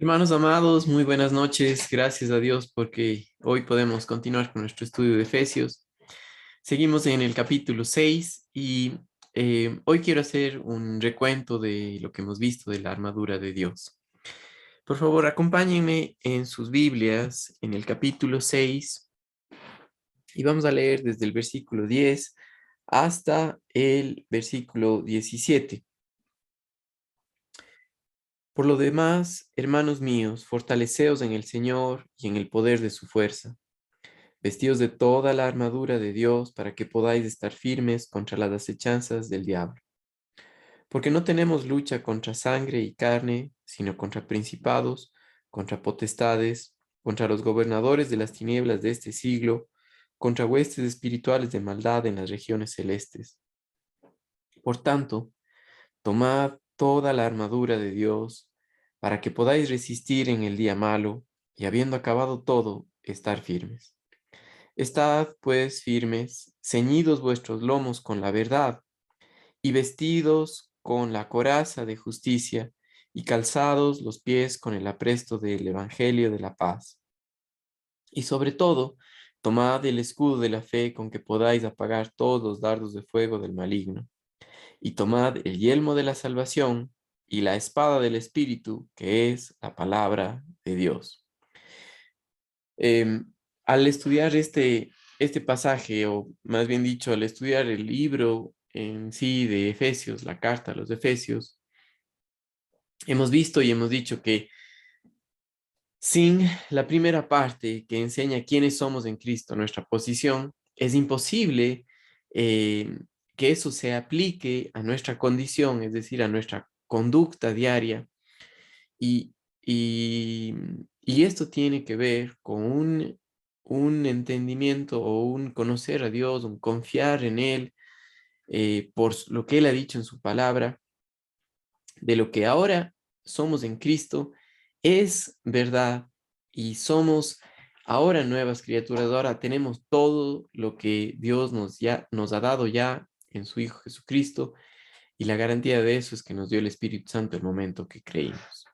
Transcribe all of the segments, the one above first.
Hermanos amados, muy buenas noches. Gracias a Dios porque hoy podemos continuar con nuestro estudio de Efesios. Seguimos en el capítulo 6 y hoy quiero hacer un recuento de lo que hemos visto de la armadura de Dios. Por favor, acompáñenme en sus Biblias en el capítulo 6 y vamos a leer desde el versículo 10 hasta el versículo 17. Por lo demás, hermanos míos, fortaleceos en el Señor y en el poder de su fuerza. Vestidos de toda la armadura de Dios para que podáis estar firmes contra las acechanzas del diablo. Porque no tenemos lucha contra sangre y carne, sino contra principados, contra potestades, contra los gobernadores de las tinieblas de este siglo, contra huestes espirituales de maldad en las regiones celestes. Por tanto, tomad toda la armadura de Dios para que podáis resistir en el día malo y habiendo acabado todo, estar firmes. Estad, pues, firmes, ceñidos vuestros lomos con la verdad, y vestidos con la coraza de justicia, y calzados los pies con el apresto del Evangelio de la paz. Y sobre todo, tomad el escudo de la fe con que podáis apagar todos los dardos de fuego del maligno, y tomad el yelmo de la salvación y la espada del Espíritu, que es la palabra de Dios. Al estudiar este pasaje, o más bien dicho, al estudiar el libro en sí de Efesios, la carta a los Efesios, hemos visto y hemos dicho que sin la primera parte que enseña quiénes somos en Cristo, nuestra posición, es imposible que eso se aplique a nuestra condición, es decir, a nuestra conducta diaria. Y, y, y esto tiene que ver con un entendimiento o un conocer a Dios, un confiar en Él por lo que Él ha dicho en su palabra, de lo que ahora somos en Cristo, es verdad y somos ahora nuevas criaturas, ahora tenemos todo lo que Dios nos ha dado ya en su Hijo Jesucristo, y la garantía de eso es que nos dio el Espíritu Santo el momento que creímos.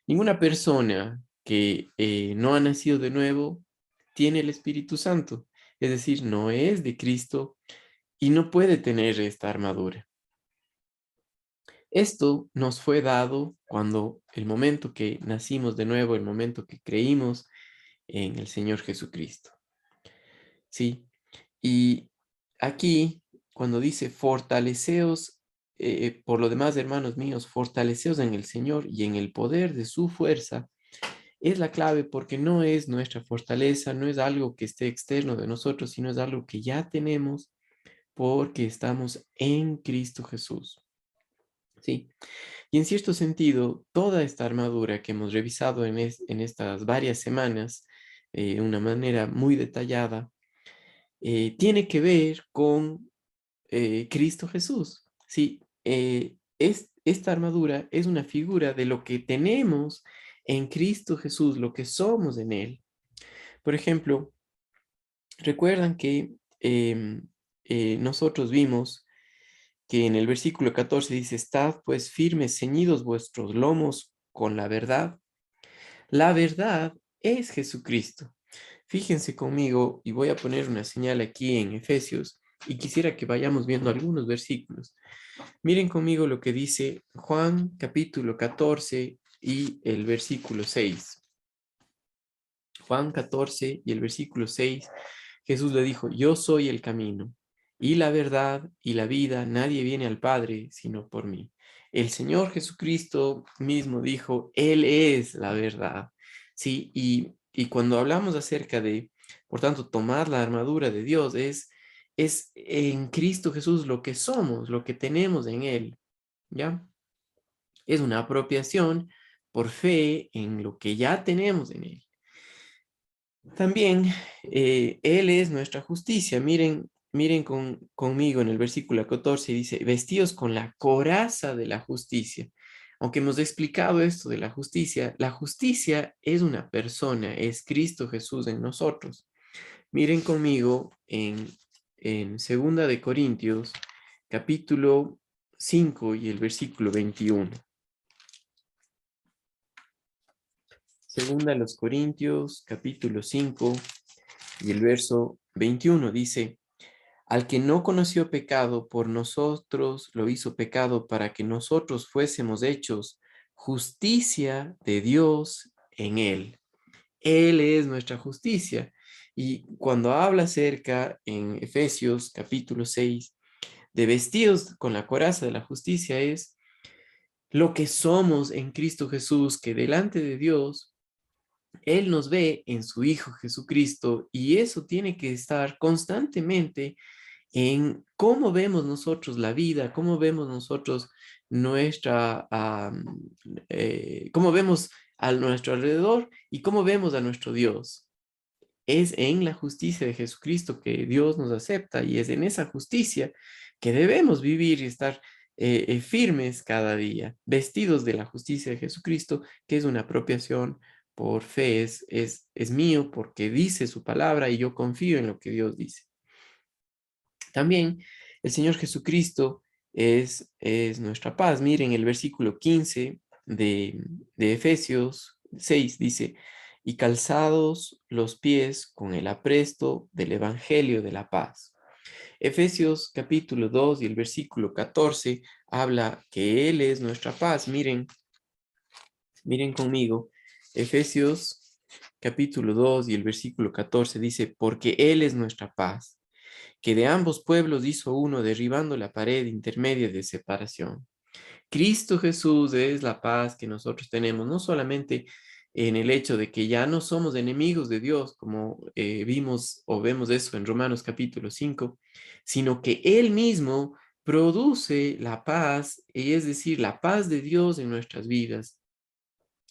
Ninguna persona que no ha nacido de nuevo tiene el Espíritu Santo, es decir, no es de Cristo y no puede tener esta armadura. Esto nos fue dado cuando el momento que nacimos de nuevo, el momento que creímos en el Señor Jesucristo. Sí, y aquí cuando dice fortaleceos, por lo demás, hermanos míos, fortaleceos en el Señor y en el poder de su fuerza, es la clave porque no es nuestra fortaleza, no es algo que esté externo de nosotros, sino es algo que ya tenemos porque estamos en Cristo Jesús. Sí, y en cierto sentido, toda esta armadura que hemos revisado en estas varias semanas, de una manera muy detallada, tiene que ver con Cristo Jesús. Sí, esta armadura es una figura de lo que tenemos en Cristo Jesús, lo que somos en Él. Por ejemplo, recuerdan que nosotros vimos que en el versículo 14 dice, estad pues firmes, ceñidos vuestros lomos con la verdad. La verdad es Jesucristo. Fíjense conmigo y voy a poner una señal aquí en Efesios y quisiera que vayamos viendo algunos versículos. Miren conmigo lo que dice Juan capítulo 14 y el versículo 6. Juan 14 y el versículo 6, Jesús le dijo, yo soy el camino y la verdad y la vida, nadie viene al Padre sino por mí. El Señor Jesucristo mismo dijo, Él es la verdad. Sí, y cuando hablamos acerca de, por tanto, tomar la armadura de Dios, es en Cristo Jesús lo que somos, lo que tenemos en Él, ¿ya? Es una apropiación por fe en lo que ya tenemos en Él. También Él es nuestra justicia. Miren conmigo en el versículo 14, dice, vestidos con la coraza de la justicia. Aunque hemos explicado esto de la justicia es una persona, es Cristo Jesús en nosotros. Miren conmigo en Segunda de Corintios, capítulo 5 y el versículo 21. Segunda a los Corintios, capítulo 5 y el verso 21 dice: al que no conoció pecado, por nosotros lo hizo pecado para que nosotros fuésemos hechos justicia de Dios en él. Él es nuestra justicia. Y cuando habla acerca en Efesios capítulo 6 de vestidos con la coraza de la justicia, es lo que somos en Cristo Jesús, que delante de Dios Él nos ve en su Hijo Jesucristo, y eso tiene que estar constantemente en cómo vemos nosotros la vida, cómo vemos nosotros nuestra, cómo vemos a nuestro alrededor y cómo vemos a nuestro Dios. Es en la justicia de Jesucristo que Dios nos acepta, y es en esa justicia que debemos vivir y estar firmes cada día, vestidos de la justicia de Jesucristo, que es una apropiación por fe, es mío porque dice su palabra y yo confío en lo que Dios dice. También el Señor Jesucristo es nuestra paz. Miren el versículo 15 de Efesios 6 dice: y calzados los pies con el apresto del Evangelio de la paz. Efesios capítulo 2 y el versículo 14 habla que Él es nuestra paz. Miren conmigo. Efesios capítulo 2 y el versículo 14 dice: porque Él es nuestra paz, que de ambos pueblos hizo uno, derribando la pared intermedia de separación. Cristo Jesús es la paz que nosotros tenemos, no solamente en el hecho de que ya no somos enemigos de Dios, como vimos o vemos eso en Romanos capítulo 5, sino que Él mismo produce la paz, y es decir, la paz de Dios en nuestras vidas,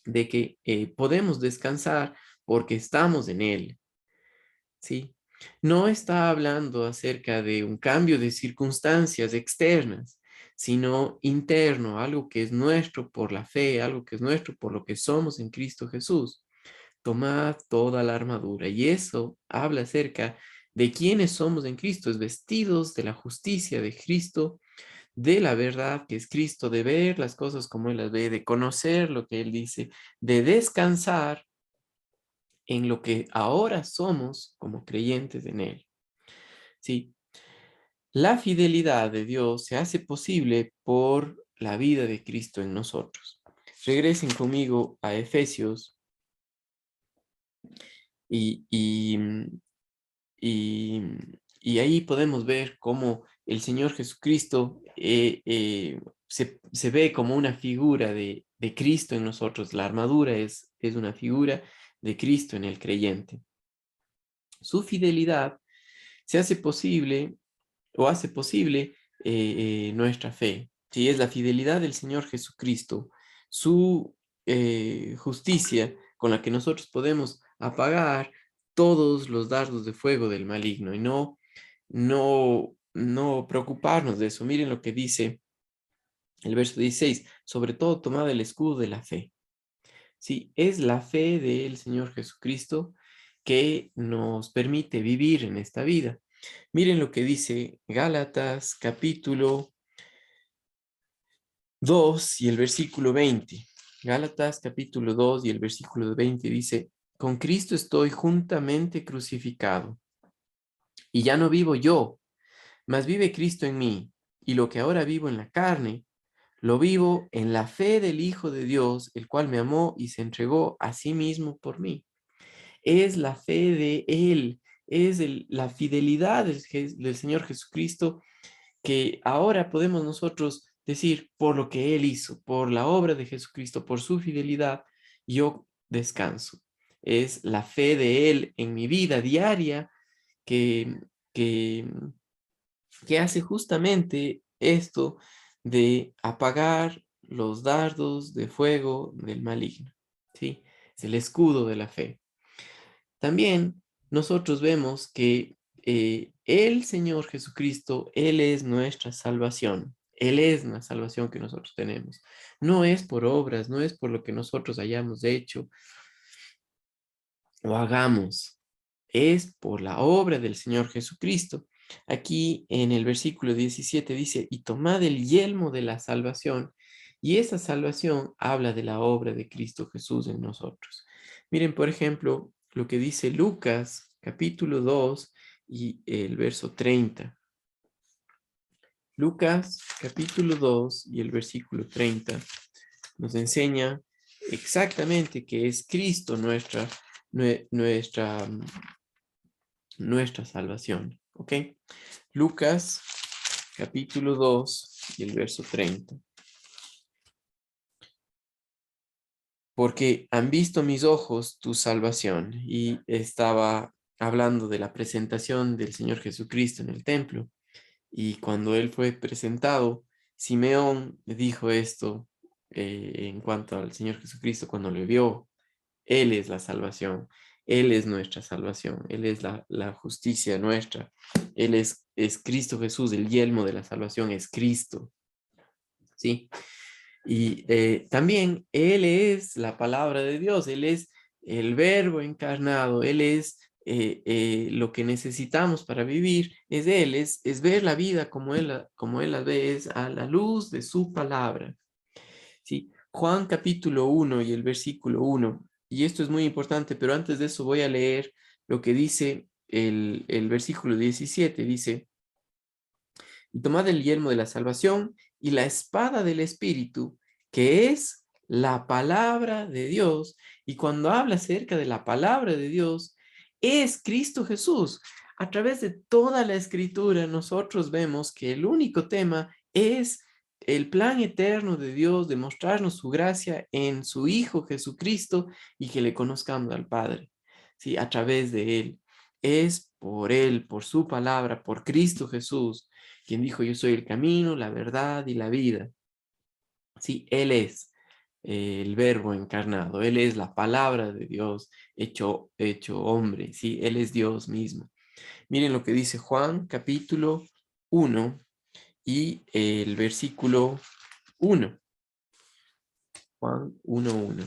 de que podemos descansar porque estamos en Él. ¿Sí? No está hablando acerca de un cambio de circunstancias externas, sino interno, algo que es nuestro por la fe, algo que es nuestro por lo que somos en Cristo Jesús. Tomad toda la armadura, y eso habla acerca de quiénes somos en Cristo, es vestidos de la justicia de Cristo, de la verdad que es Cristo, de ver las cosas como Él las ve, de conocer lo que Él dice, de descansar en lo que ahora somos como creyentes en Él. Sí, la fidelidad de Dios se hace posible por la vida de Cristo en nosotros. Regresen conmigo a Efesios y, y, y, y ahí podemos ver cómo el Señor Jesucristo se ve como una figura de Cristo en nosotros. La armadura es una figura de Cristo en el creyente. Su fidelidad se hace posible o hace posible nuestra fe. Si es la fidelidad del Señor Jesucristo, su justicia con la que nosotros podemos apagar todos los dardos de fuego del maligno, y no preocuparnos de eso. Miren lo que dice el verso 16: sobre todo tomad el escudo de la fe. Sí, es la fe del Señor Jesucristo que nos permite vivir en esta vida. Miren lo que dice Gálatas capítulo 2 y el versículo 20. Gálatas capítulo 2 y el versículo 20 dice: con Cristo estoy juntamente crucificado, y ya no vivo yo, mas vive Cristo en mí, y lo que ahora vivo en la carne, lo vivo en la fe del Hijo de Dios, el cual me amó y se entregó a sí mismo por mí. Es la fe de Él, es la fidelidad del Señor Jesucristo, que ahora podemos nosotros decir: por lo que Él hizo, por la obra de Jesucristo, por su fidelidad, yo descanso. Es la fe de Él en mi vida diaria que, que, que hace justamente esto de apagar los dardos de fuego del maligno. ¿Sí? Es el escudo de la fe. También nosotros vemos que el Señor Jesucristo, Él es nuestra salvación. Él es la salvación que nosotros tenemos. No es por obras, no es por lo que nosotros hayamos hecho o hagamos. Es por la obra del Señor Jesucristo. Aquí en el versículo 17 dice: y tomad el yelmo de la salvación. Y esa salvación habla de la obra de Cristo Jesús en nosotros. Miren, por ejemplo, lo que dice Lucas, capítulo 2 y el verso 30. Lucas, capítulo 2 y el versículo 30 nos enseña exactamente que es Cristo nuestra salvación. ¿Ok? Lucas, capítulo 2 y el verso 30. Porque han visto mis ojos tu salvación. Y estaba hablando de la presentación del Señor Jesucristo en el templo. Y cuando él fue presentado, Simeón dijo esto en cuanto al Señor Jesucristo cuando le vio. Él es la salvación, Él es nuestra salvación, Él es la justicia nuestra, Él es Cristo Jesús, el yelmo de la salvación es Cristo, ¿sí? Y también Él es la palabra de Dios, Él es el verbo encarnado, Él es lo que necesitamos para vivir, es Él, es ver la vida como él la ve, es a la luz de su palabra, ¿sí? Juan capítulo 1 y el versículo 1, y esto es muy importante, pero antes de eso voy a leer lo que dice el versículo 17, dice: y tomad el yelmo de la salvación y la espada del Espíritu, que es la palabra de Dios. Y cuando habla acerca de la palabra de Dios, es Cristo Jesús. A través de toda la escritura, nosotros vemos que el único tema es el plan eterno de Dios de mostrarnos su gracia en su Hijo Jesucristo y que le conozcamos al Padre, ¿sí? A través de Él. Es por Él, por su palabra, por Cristo Jesús, quien dijo: yo soy el camino, la verdad y la vida. Sí, Él es el verbo encarnado, Él es la palabra de Dios hecho hombre, sí, Él es Dios mismo. Miren lo que dice Juan capítulo 1 y el versículo 1. Juan 1:1.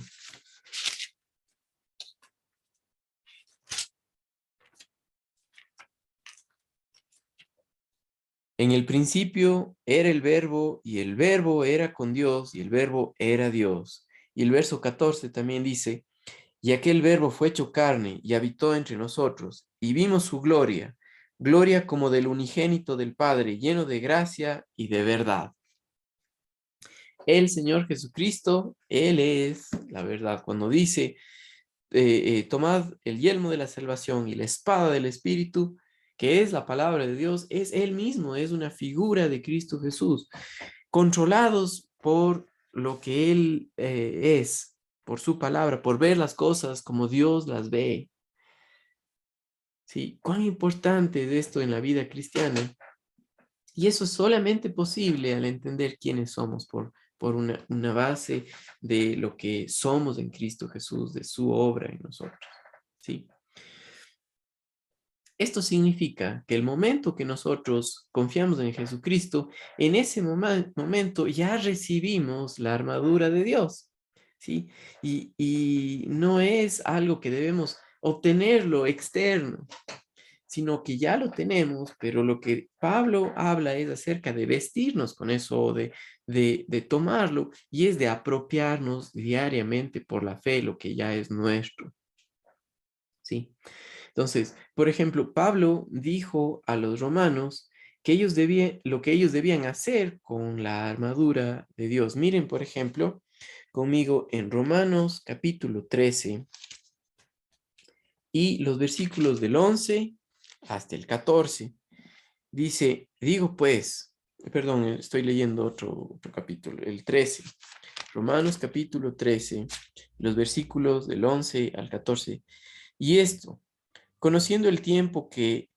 En el principio era el verbo y el verbo era con Dios y el verbo era Dios. Y el verso 14 también dice: y aquel verbo fue hecho carne y habitó entre nosotros, y vimos su gloria, gloria como del unigénito del Padre, lleno de gracia y de verdad. El Señor Jesucristo, Él es la verdad. Cuando dice, tomad el yelmo de la salvación y la espada del Espíritu, que es la palabra de Dios, es Él mismo, es una figura de Cristo Jesús, controlados por lo que Él es, por su palabra, por ver las cosas como Dios las ve. ¿Sí? Cuán importante es esto en la vida cristiana. Y eso es solamente posible al entender quiénes somos por una base de lo que somos en Cristo Jesús, de su obra en nosotros. ¿Sí? Esto significa que el momento que nosotros confiamos en Jesucristo, en ese momento ya recibimos la armadura de Dios, ¿sí? Y no es algo que debemos obtenerlo externo, sino que ya lo tenemos, pero lo que Pablo habla es acerca de vestirnos con eso, de tomarlo, y es de apropiarnos diariamente por la fe, lo que ya es nuestro, ¿sí? Entonces, por ejemplo, Pablo dijo a los romanos que lo que ellos debían hacer con la armadura de Dios. Miren, por ejemplo, conmigo en Romanos capítulo 13 y los versículos del 11 hasta el 14. Dice: digo pues, perdón, estoy leyendo otro capítulo, el 13. Romanos capítulo 13, los versículos del 11 al 14. Y esto, conociendo el tiempo que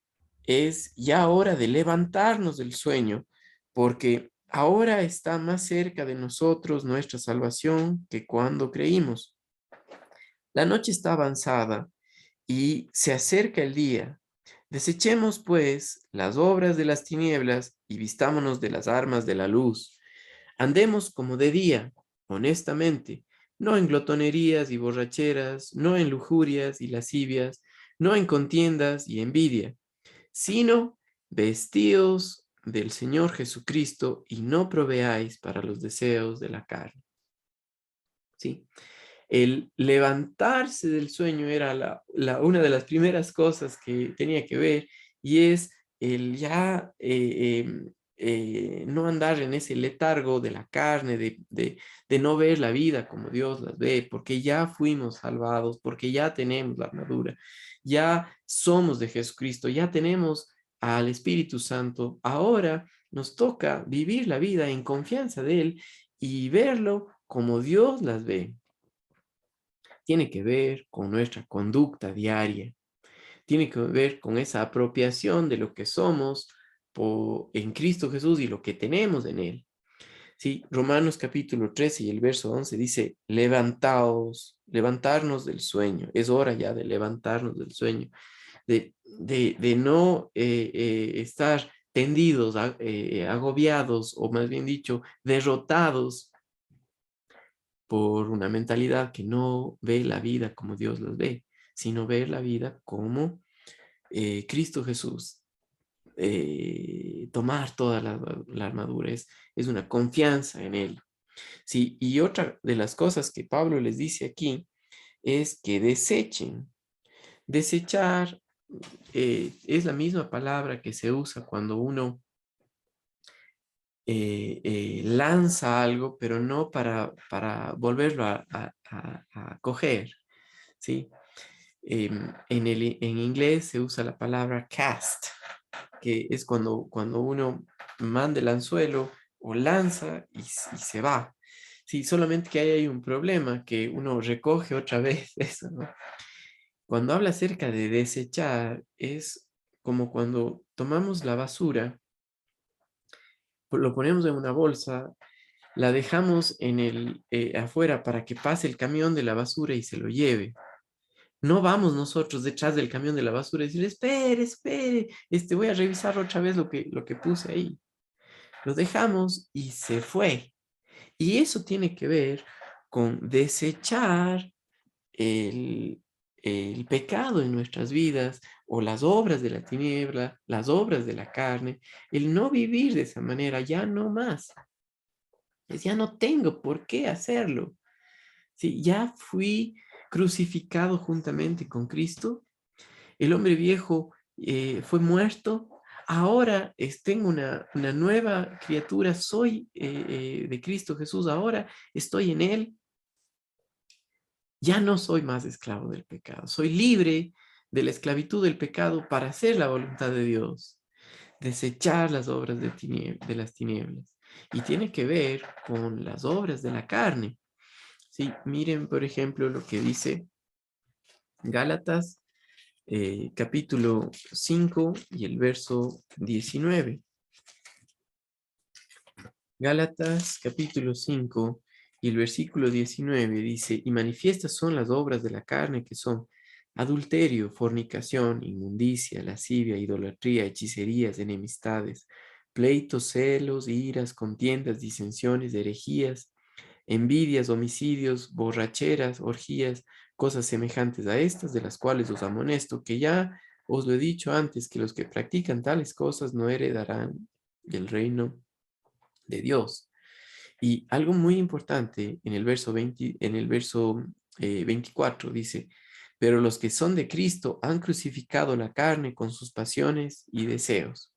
es ya hora de levantarnos del sueño, porque ahora está más cerca de nosotros nuestra salvación que cuando creímos. La noche está avanzada y se acerca el día. Desechemos, pues, las obras de las tinieblas y vistámonos de las armas de la luz. Andemos como de día, honestamente, no en glotonerías y borracheras, no en lujurias y lascivias, no en contiendas y envidia, sino vestidos del Señor Jesucristo y no proveáis para los deseos de la carne. ¿Sí? El levantarse del sueño era una de las primeras cosas que tenía que ver, y es el ya no andar en ese letargo de la carne, de no ver la vida como Dios las ve, porque ya fuimos salvados, porque ya tenemos la armadura, ya somos de Jesucristo, ya tenemos al Espíritu Santo. Ahora nos toca vivir la vida en confianza de Él y verlo como Dios las ve. Tiene que ver con nuestra conducta diaria, tiene que ver con esa apropiación de lo que somos en Cristo Jesús y lo que tenemos en Él. Sí, Romanos capítulo 13 y el verso 11 dice, levantaos, levantarnos del sueño. Es hora ya de levantarnos del sueño, de no estar tendidos, agobiados, o más bien dicho, derrotados por una mentalidad que no ve la vida como Dios los ve, sino ver la vida como Cristo Jesús. Tomar toda la armadura es una confianza en Él. Sí, y otra de las cosas que Pablo les dice aquí es que desechen. Desechar es la misma palabra que se usa cuando uno lanza algo, pero no para volverlo a coger, ¿sí? En inglés se usa la palabra cast, que es cuando uno manda el anzuelo o lanza y se va. Sí, solamente que ahí hay un problema, que uno recoge otra vez eso, ¿no? Cuando habla acerca de desechar, es como cuando tomamos la basura, lo ponemos en una bolsa, la dejamos afuera para que pase el camión de la basura y se lo lleve. No vamos nosotros detrás del camión de la basura y decir, espere, espere, voy a revisar otra vez lo que puse ahí. Lo dejamos y se fue. Y eso tiene que ver con desechar el, el pecado en nuestras vidas, o las obras de la tiniebla, las obras de la carne, el no vivir de esa manera, ya no más. Ya no tengo por qué hacerlo. Sí, ya fui crucificado juntamente con Cristo. El hombre viejo fue muerto. Ahora tengo una nueva criatura. Soy de Cristo Jesús. Ahora estoy en Él. Ya no soy más esclavo del pecado. Soy libre de la esclavitud del pecado para hacer la voluntad de Dios. Desechar las obras de las tinieblas. Y tiene que ver con las obras de la carne. Sí, miren, por ejemplo, lo que dice Gálatas, capítulo 5 y el verso 19. Gálatas, capítulo 5 y el versículo 19 dice, y manifiestas son las obras de la carne, que son adulterio, fornicación, inmundicia, lascivia, idolatría, hechicerías, enemistades, pleitos, celos, iras, contiendas, disensiones, herejías, envidias, homicidios, borracheras, orgías, cosas semejantes a estas, de las cuales os amonesto, que ya os lo he dicho antes, que los que practican tales cosas no heredarán el reino de Dios. Y algo muy importante en el verso 20, en el verso 24 dice, pero los que son de Cristo han crucificado la carne con sus pasiones y deseos.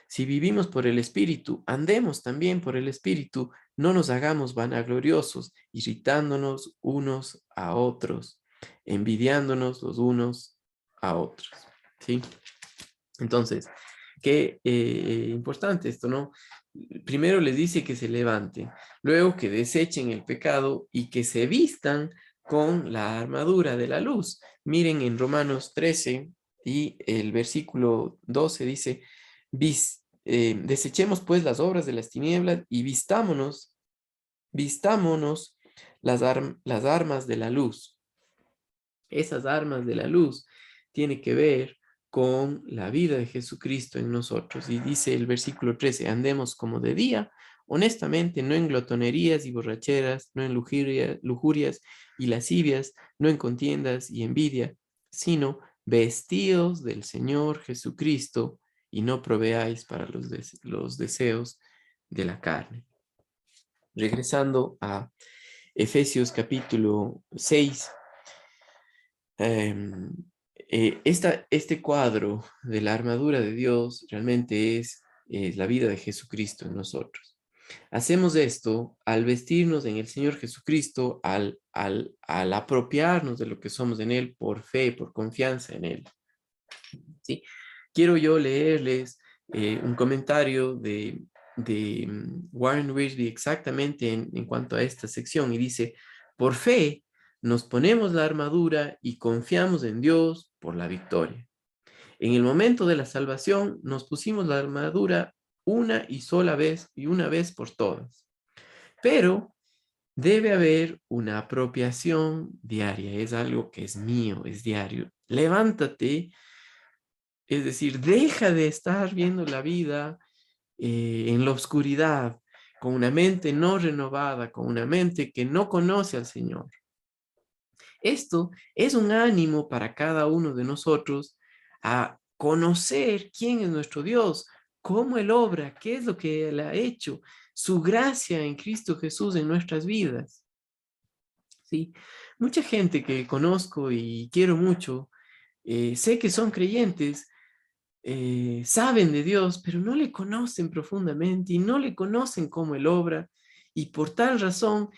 Si vivimos por el Espíritu, andemos también por el Espíritu, no nos hagamos vanagloriosos, irritándonos unos a otros, envidiándonos los unos a otros. ¿Sí? Entonces, qué importante esto, ¿no? Primero les dice que se levanten, luego que desechen el pecado y que se vistan con la armadura de la luz. Miren en Romanos 13 y el versículo 12 dice, desechemos pues las obras de las tinieblas y vistámonos las armas de la luz. Esas armas de la luz tienen que ver con la vida de Jesucristo en nosotros. Y dice el versículo 13, andemos como de día, honestamente, no en glotonerías y borracheras, no en lujurias y lascivias, no en contiendas y envidia, sino vestidos del Señor Jesucristo y no proveáis para los deseos de la carne. Regresando a Efesios capítulo 6. Em, este cuadro de la armadura de Dios realmente es la vida de Jesucristo en nosotros. Hacemos esto al vestirnos en el Señor Jesucristo, al apropiarnos de lo que somos en Él por fe, por confianza en Él. ¿Sí? Quiero yo leerles un comentario de Warren Wiersbe exactamente en cuanto a esta sección y dice, por fe nos ponemos la armadura y confiamos en Dios por la victoria. En el momento de la salvación nos pusimos la armadura una y sola vez y una vez por todas. Pero debe haber una apropiación diaria, es algo que es mío, es diario. Levántate, es decir, deja de estar viendo la vida en la oscuridad, con una mente no renovada, con una mente que no conoce al Señor. Esto es un ánimo para cada uno de nosotros a conocer quién es nuestro Dios, cómo Él obra, qué es lo que Él ha hecho, su gracia en Cristo Jesús en nuestras vidas. ¿Sí? Mucha gente que conozco y quiero mucho, sé que son creyentes, saben de Dios, pero no le conocen profundamente y no le conocen cómo Él obra, y por tal razón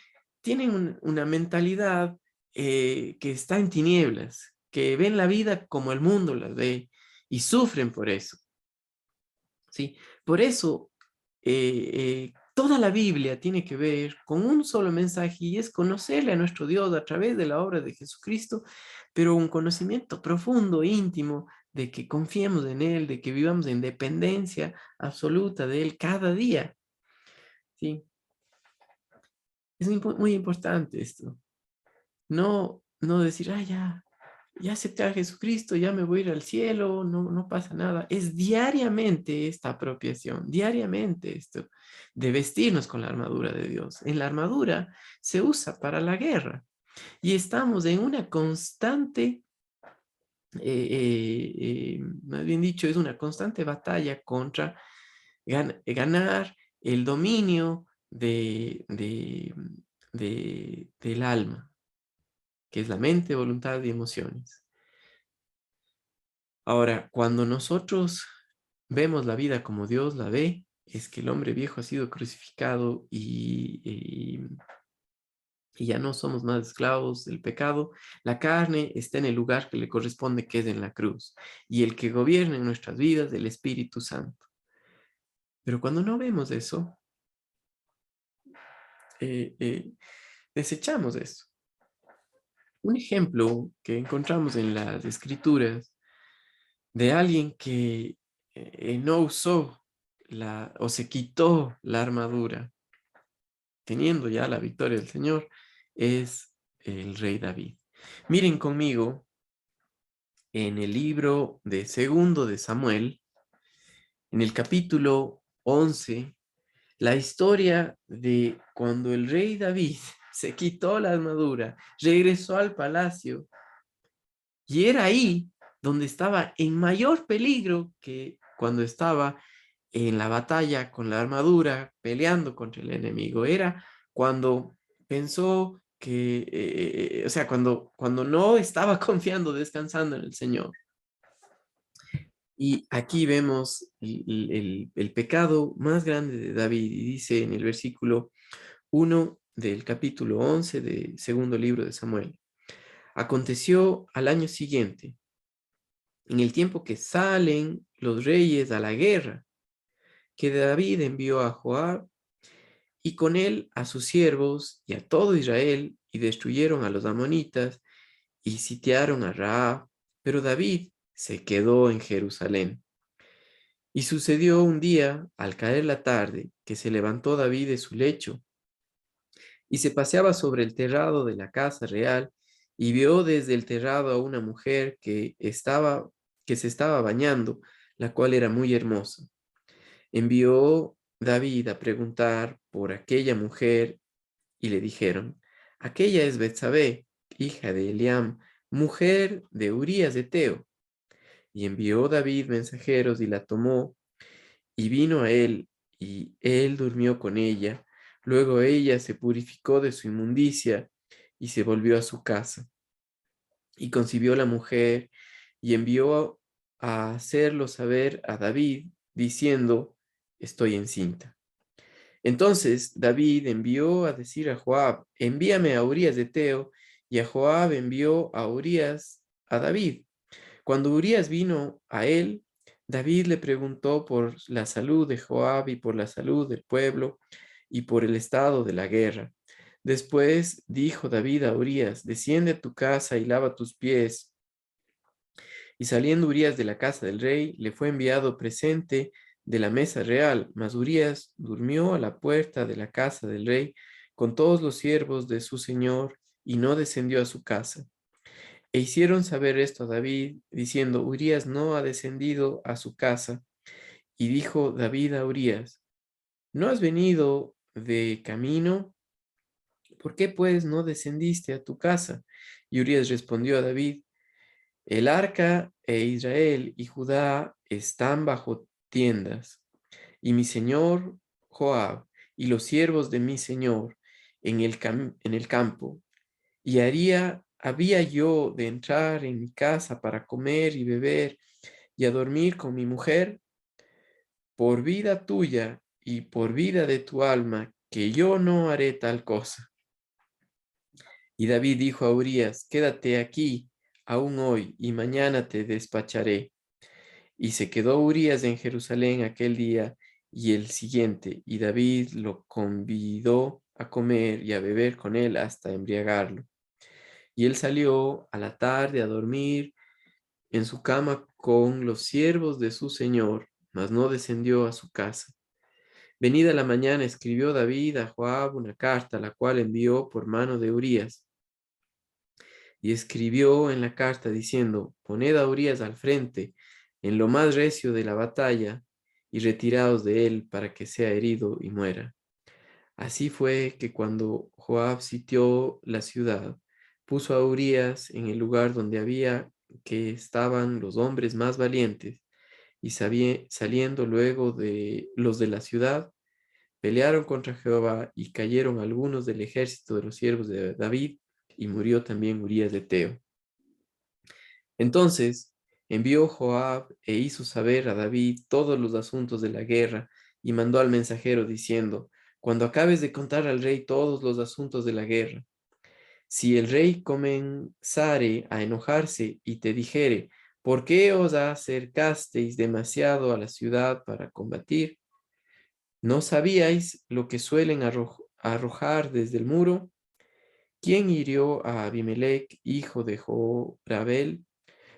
tienen una mentalidad que está en tinieblas, que ven la vida como el mundo la ve y sufren por eso. ¿Sí? Por eso toda la Biblia tiene que ver con un solo mensaje y es conocerle a nuestro Dios a través de la obra de Jesucristo, pero un conocimiento profundo, íntimo, de que confiemos en Él, de que vivamos en dependencia absoluta de Él cada día. ¿Sí? Es muy importante esto. No decir, ya acepté a Jesucristo, ya me voy a ir al cielo, no pasa nada. Es diariamente esta apropiación, diariamente esto, de vestirnos con la armadura de Dios. En la armadura se usa para la guerra y estamos en una constante, más bien dicho, es una constante batalla contra ganar el dominio del alma, que es la mente, voluntad y emociones. Ahora, cuando nosotros vemos la vida como Dios la ve, es que el hombre viejo ha sido crucificado y ya no somos más esclavos del pecado. La carne está en el lugar que le corresponde, que es en la cruz. Y el que gobierna en nuestras vidas, el Espíritu Santo. Pero cuando no vemos eso, eh, eh, desechamos eso. Un ejemplo que encontramos en las Escrituras de alguien que no usó o se quitó la armadura, teniendo ya la victoria del Señor, es el rey David. Miren conmigo en el libro de Segundo de Samuel, en el capítulo 11, la historia de cuando el rey David se quitó la armadura, regresó al palacio, y era ahí donde estaba en mayor peligro que cuando estaba en la batalla con la armadura, peleando contra el enemigo. Era cuando pensó que, o sea, cuando no estaba confiando, descansando en el Señor. Y aquí vemos el pecado más grande de David, y dice en el versículo 1 del capítulo 11 del segundo libro de Samuel. Aconteció al año siguiente, en el tiempo que salen los reyes a la guerra, que David envió a Joab y con él a sus siervos y a todo Israel, y destruyeron a los amonitas y sitiaron a Raab, pero David se quedó en Jerusalén. Y sucedió un día, al caer la tarde, que se levantó David de su lecho y se paseaba sobre el terrado de la casa real, y vio desde el terrado a una mujer que se estaba bañando, la cual era muy hermosa. Envió David a preguntar por aquella mujer, y le dijeron: aquella es Betsabé, hija de Eliam, mujer de Urías de Teo. Y envió David mensajeros y la tomó, y vino a él, y él durmió con ella, Luego ella se purificó de su inmundicia y se volvió a su casa. Y concibió la mujer y envió a hacerlo saber a David, diciendo, estoy encinta. Entonces David envió a decir a Joab, envíame a Urías de Eteo, y a Joab envió a Urías a David. Cuando Urías vino a él, David le preguntó por la salud de Joab y por la salud del pueblo y por el estado de la guerra. Después dijo David a Urías, desciende a tu casa y lava tus pies. Y saliendo Urías de la casa del rey, le fue enviado presente de la mesa real, mas Urías durmió a la puerta de la casa del rey con todos los siervos de su señor y no descendió a su casa. E hicieron saber esto a David, diciendo, Urías no ha descendido a su casa. Y dijo David a Urías, ¿no has venido de camino? ¿Por qué pues no descendiste a tu casa? Y Urías respondió a David, el arca e Israel y Judá están bajo tiendas, y mi señor Joab y los siervos de mi señor en el campo. Y había yo de entrar en mi casa para comer y beber y a dormir con mi mujer, por vida tuya y por vida de tu alma, que yo no haré tal cosa. Y David dijo a Urías, quédate aquí aún hoy, y mañana te despacharé. Y se quedó Urías en Jerusalén aquel día y el siguiente, y David lo convidó a comer y a beber con él hasta embriagarlo. Y él salió a la tarde a dormir en su cama con los siervos de su señor, mas no descendió a su casa. Venida la mañana, escribió David a Joab una carta, la cual envió por mano de Urías. Y escribió en la carta diciendo, poned a Urías al frente, en lo más recio de la batalla, y retiraos de él para que sea herido y muera. Así fue que cuando Joab sitió la ciudad, puso a Urías en el lugar donde había que estaban los hombres más valientes, y saliendo luego de los de la ciudad, pelearon contra Jehová y cayeron algunos del ejército de los siervos de David, y murió también Urías de Eteo. Entonces envió Joab e hizo saber a David todos los asuntos de la guerra, y mandó al mensajero diciendo, cuando acabes de contar al rey todos los asuntos de la guerra, si el rey comenzare a enojarse y te dijere, ¿por qué os acercasteis demasiado a la ciudad para combatir? ¿No sabíais lo que suelen arrojar desde el muro? ¿Quién hirió a Abimelech, hijo de Jorabel?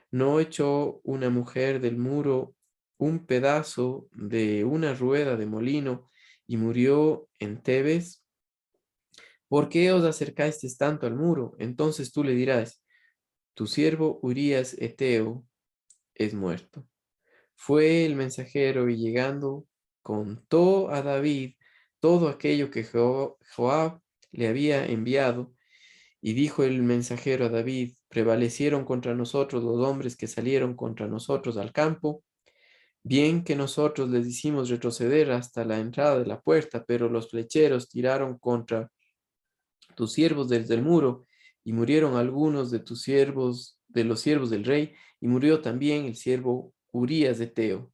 ¿No echó una mujer del muro un pedazo de una rueda de molino y murió en Tebes? ¿Por qué os acercasteis tanto al muro? Entonces tú le dirás, tu siervo Urías Eteo es muerto. Fue el mensajero y llegando contó a David todo aquello que Joab le había enviado. Y dijo el mensajero a David, prevalecieron contra nosotros los hombres que salieron contra nosotros al campo. Bien que nosotros les hicimos retroceder hasta la entrada de la puerta, pero los flecheros tiraron contra tus siervos desde el muro, y murieron algunos de tus siervos, de los siervos del rey, y murió también el siervo Urías de Teo.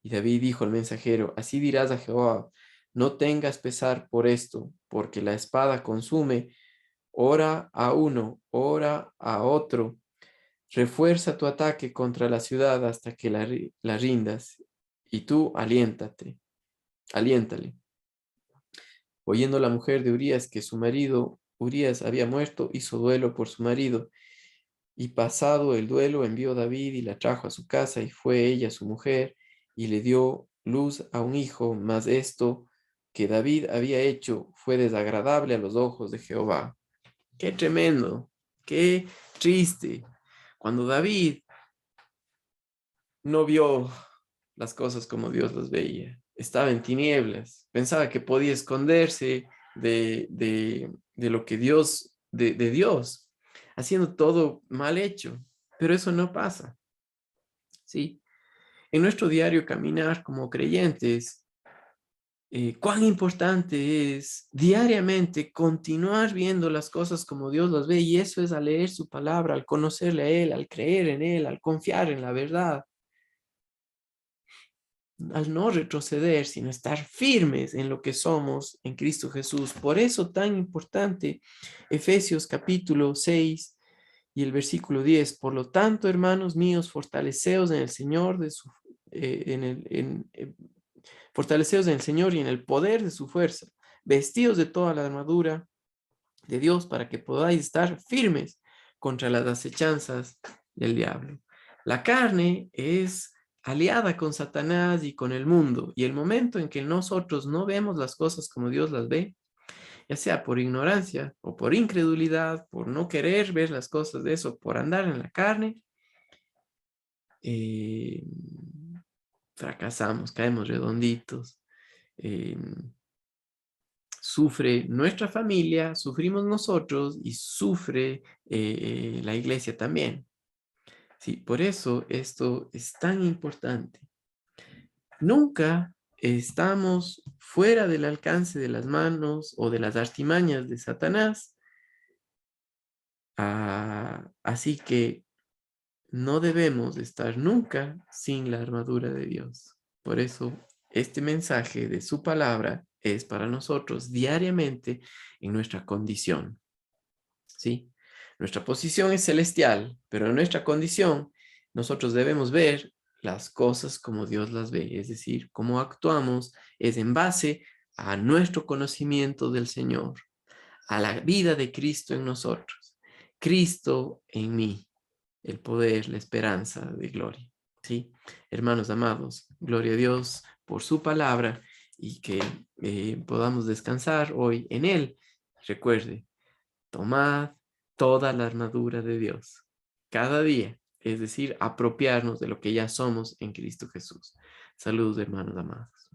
Y David dijo al mensajero, así dirás a Jehová, no tengas pesar por esto, porque la espada consume, ora a uno, ora a otro. Refuerza tu ataque contra la ciudad hasta que la rindas, y tú aliéntale. Oyendo la mujer de Urías que su marido Urías había muerto, hizo duelo por su marido, y pasado el duelo envió David y la trajo a su casa, y fue ella su mujer, y le dio luz a un hijo, mas esto que David había hecho fue desagradable a los ojos de Jehová. Qué tremendo, qué triste. Cuando David no vio las cosas como Dios las veía, estaba en tinieblas, pensaba que podía esconderse de lo que Dios, de Dios, haciendo todo mal hecho, pero eso no pasa, ¿sí? En nuestro diario caminar como creyentes, cuán importante es diariamente continuar viendo las cosas como Dios las ve, y eso es al leer su palabra, al conocerle a Él, al creer en Él, al confiar en la verdad, al no retroceder, sino estar firmes en lo que somos en Cristo Jesús. Por eso tan importante Efesios capítulo 6 y el versículo 10. Por lo tanto, hermanos míos, fortaleceos en el Señor de su, fortaleceos en el Señor y en el poder de su fuerza, vestidos de toda la armadura de Dios para que podáis estar firmes contra las acechanzas del diablo. La carne es aliada con Satanás y con el mundo, y el momento en que nosotros no vemos las cosas como Dios las ve, ya sea por ignorancia o por incredulidad, por no querer ver las cosas de eso, por andar en la carne, eh, fracasamos, caemos redonditos, eh, sufre nuestra familia, sufrimos nosotros y sufre la iglesia también. Sí, por eso esto es tan importante. Nunca estamos fuera del alcance de las manos o de las artimañas de Satanás. Así que no debemos estar nunca sin la armadura de Dios. Por eso este mensaje de su palabra es para nosotros diariamente en nuestra condición. ¿Sí? Nuestra posición es celestial, pero en nuestra condición nosotros debemos ver las cosas como Dios las ve, es decir, cómo actuamos es en base a nuestro conocimiento del Señor, a la vida de Cristo en nosotros, Cristo en mí, el poder, la esperanza de gloria. ¿Sí? Hermanos amados, gloria a Dios por su palabra y que podamos descansar hoy en Él. Recuerde, tomad toda la armadura de Dios cada día, es decir, apropiarnos de lo que ya somos en Cristo Jesús. Saludos, hermanos amados.